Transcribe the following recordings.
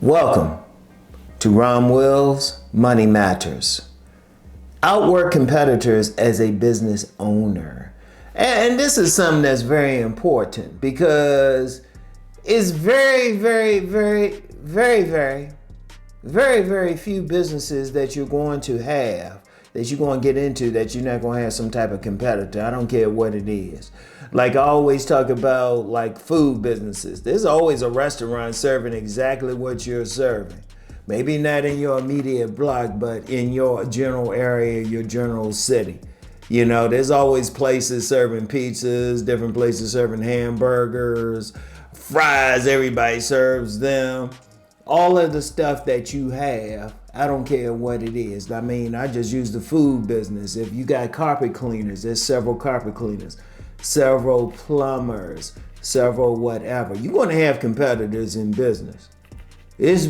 Welcome to Rom Wills Money Matters. Outwork competitors as a business owner. And this is something that's very important because it's very few businesses that you're going to have, that you're going to get into, that you're not going to have some type of competitor. I don't care what it is. Like I always talk about like food businesses. There's always a restaurant serving exactly what you're serving. Maybe not in your immediate block, but in your general area, your general city. You know, there's always places serving pizzas, different places serving hamburgers, fries, everybody serves them. All of the stuff that you have, I don't care what it is. I mean, I just use the food business. If you got carpet cleaners, there's several carpet cleaners, several plumbers, several whatever. You're going to have competitors in business. There's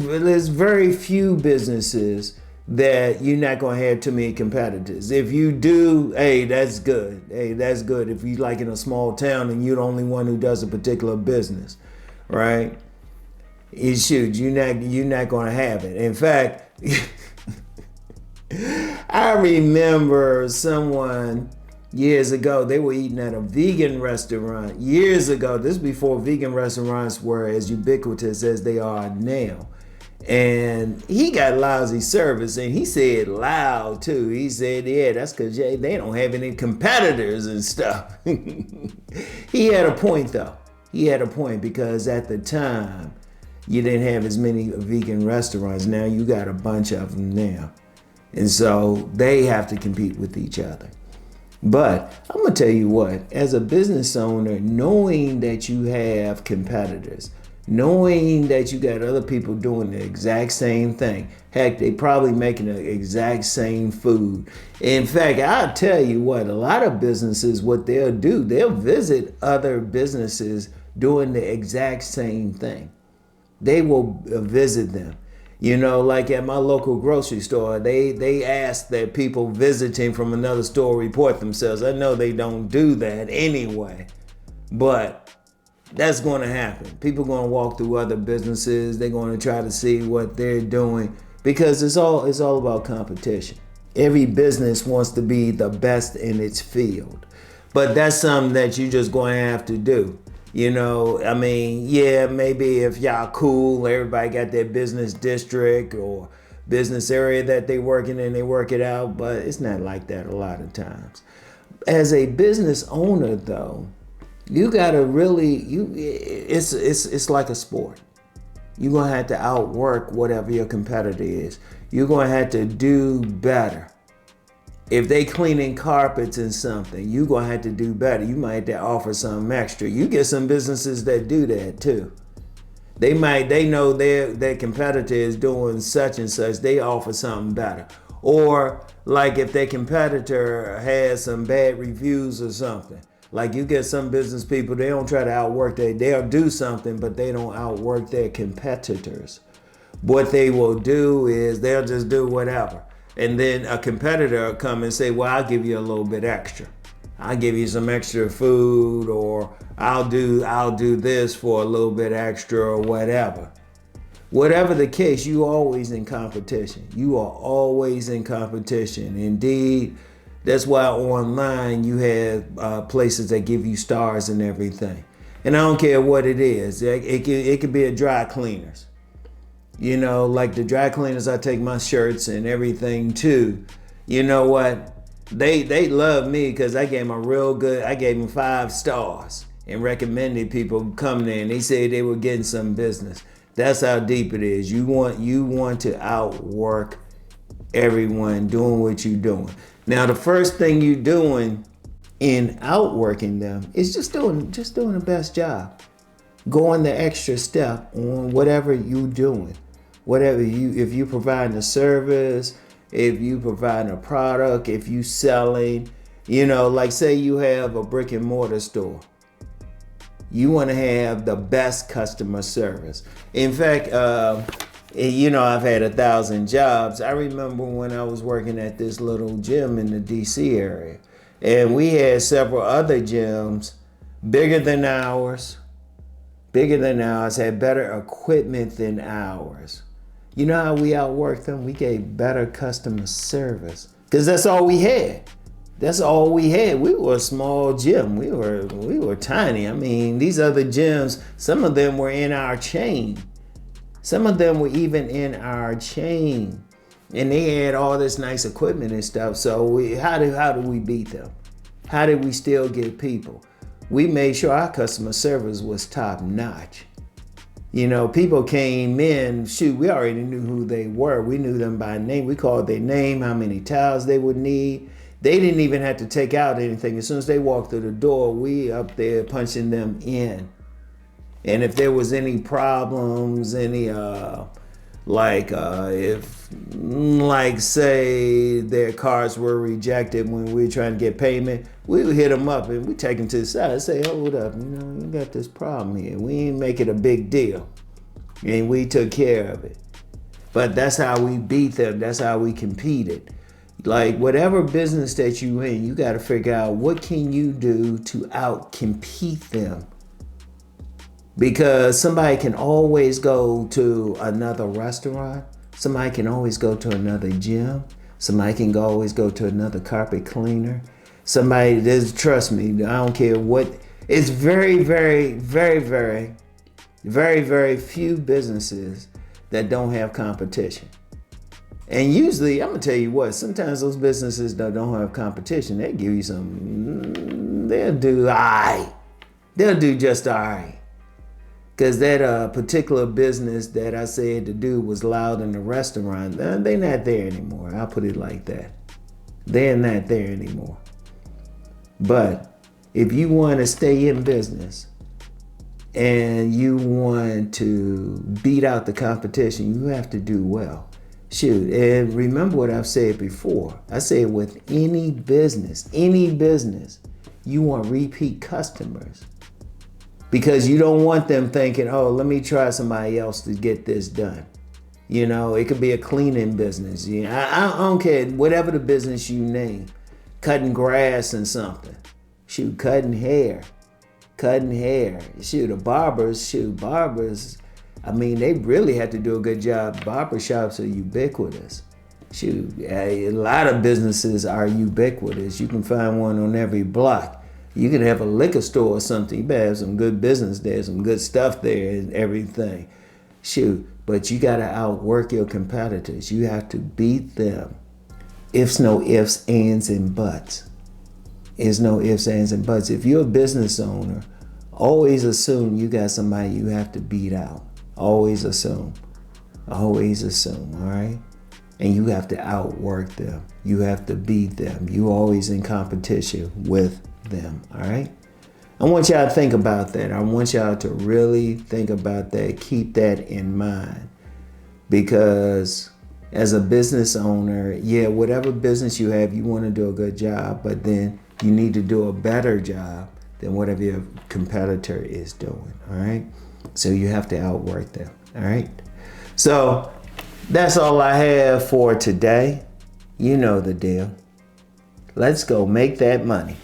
very few businesses that you're not going to have too many competitors. If you do, hey, that's good. Hey, that's good. If you like in a small town and you're the only one who does a particular business, right? You're not going to have it. In fact, I remember someone years ago, they were eating at a vegan restaurant years ago. This is before vegan restaurants were as ubiquitous as they are now. And he got lousy service, and he said loud too. He said, yeah, that's because they don't have any competitors and stuff. He had a point though. He had a point because at the time, you didn't have as many vegan restaurants. Now you got a bunch of them now. And so they have to compete with each other. But I'm going to tell you what, as a business owner, knowing that you have competitors, knowing that you got other people doing the exact same thing, heck, they probably making the exact same food. In fact, I'll tell you what, a lot of businesses, what they'll do, they'll visit other businesses doing the exact same thing. They will visit them. You know, like at my local grocery store, they ask that people visiting from another store report themselves. I know they don't do that anyway, but that's going to happen. People are going to walk through other businesses. They're going to try to see what they're doing because it's all about competition. Every business wants to be the best in its field, but that's something that you're just going to have to do. You know, I mean, yeah, maybe if y'all cool, everybody got their business district or business area that they working in, they work it out, but it's not like that a lot of times. As a business owner though, you gotta really, it's like a sport. You're gonna have to outwork whatever your competitor is. You're gonna have to do better. If they cleaning carpets and something, you're going to have to do better. You might have to offer something extra. You get some businesses that do that too. They know their competitor is doing such and such, they offer something better. Or like if their competitor has some bad reviews or something. Like you get some business people, they don't try to outwork they'll do something, but they don't outwork their competitors. What they will do is they'll just do whatever. And then a competitor will come and say, well, I'll give you a little bit extra. I'll give you some extra food, or I'll do this for a little bit extra or whatever. Whatever the case, you are always in competition. You are always in competition. Indeed, that's why online you have places that give you stars and everything. And I don't care what it is. It could be a dry cleaners. You know, like the dry cleaners, I take my shirts and everything too. You know what? They love me because I gave them 5 stars and recommended people come there, and they said they were getting some business. That's how deep it is. You want to outwork everyone doing what you're doing. Now, the first thing you're doing in outworking them is just doing the best job. Going the extra step on whatever you're doing. If you provide a service, if you provide a product, if you selling, you know, like say you have a brick and mortar store. You want to have the best customer service. In fact, you know, I've had 1,000 jobs. I remember when I was working at this little gym in the DC area, and we had several other gyms bigger than ours, bigger than ours, had better equipment than ours. You know how we outworked them? We gave better customer service because that's all we had. That's all we had. We were a small gym. We were tiny. I mean, these other gyms, some of them were in our chain. Some of them were even in our chain. And they had all this nice equipment and stuff. So how do we beat them? How did we still get people? We made sure our customer service was top notch. You know, people came in, we already knew who they were. We knew them by name. We called their name, how many towels they would need. They didn't even have to take out anything. As soon as they walked through the door, we up there punching them in. And if there was any problems, say their cards were rejected when we were trying to get payment, we would hit them up and we take them to the side and say, hold up, you got this problem here. We ain't make it a big deal. And we took care of it. But that's how we beat them. That's how we competed. Like whatever business that you in, you got to figure out what can you do to out-compete them. Because somebody can always go to another restaurant. Somebody can always go to another gym. Somebody can always go to another carpet cleaner. Trust me, I don't care what. It's very, very, very, very, very, very few businesses that don't have competition. And usually, I'm gonna tell you what, sometimes those businesses that don't have competition, they give you they'll do all right. They'll do just all right. Because that particular business that I said the dude was loud in the restaurant, they're not there anymore. I'll put it like that. They're not there anymore. But if you want to stay in business and you want to beat out the competition, you have to do well. Shoot, and remember what I've said before. I said with any business, you want repeat customers. Because you don't want them thinking, oh, let me try somebody else to get this done. You know, it could be a cleaning business. I don't care, whatever the business you name. Cutting grass and something. Shoot, cutting hair. Shoot, barbers. I mean, they really have to do a good job. Barbershops are ubiquitous. Shoot, a lot of businesses are ubiquitous. You can find one on every block. You can have a liquor store or something. You better have some good business there, some good stuff there and everything. Shoot, but you got to outwork your competitors. You have to beat them. It's no ifs, ands, and buts. It's no ifs, ands, and buts. If you're a business owner, always assume you got somebody you have to beat out. Always assume, all right? And you have to outwork them. You have to beat them. You always in competition with them, all right? I want y'all to think about that. I want y'all to really think about that. Keep that in mind. Because as a business owner, whatever business you have, you want to do a good job, but then you need to do a better job than whatever your competitor is doing, all right? So you have to outwork them, all right? So that's all I have for today. You know the deal. Let's go make that money.